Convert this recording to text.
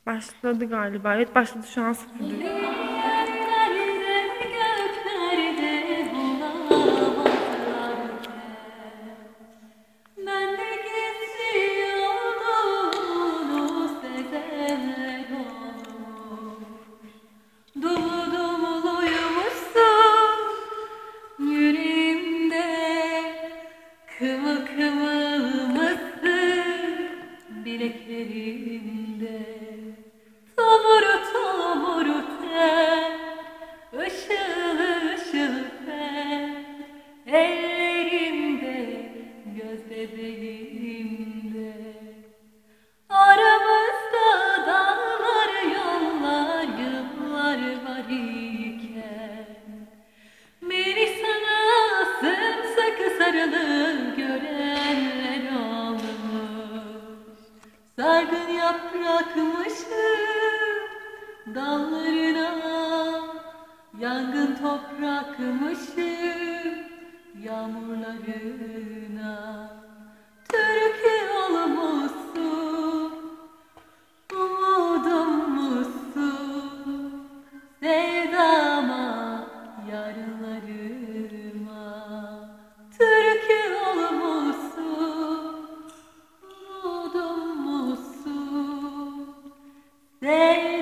Başladı galiba. Evet başladı şu an 0 diyor. Kıvıl kıvıl mısır bileklerinde, tomuru tomuru ter, ışıl ışıl ter, ellerimde, göz bebeğimde. Aramızda dağlar, yollar, yıllar var iken, beni sana sımsıkı sarılı görenler olmuş. Sargın yaprakmışım dallarına, yangın toprakmışım yağmurlarına. Türkü olmuşsun, umudum musun, sevdama, yarınlarıma. Türkü olmuşsun, umudum musun, sevdama.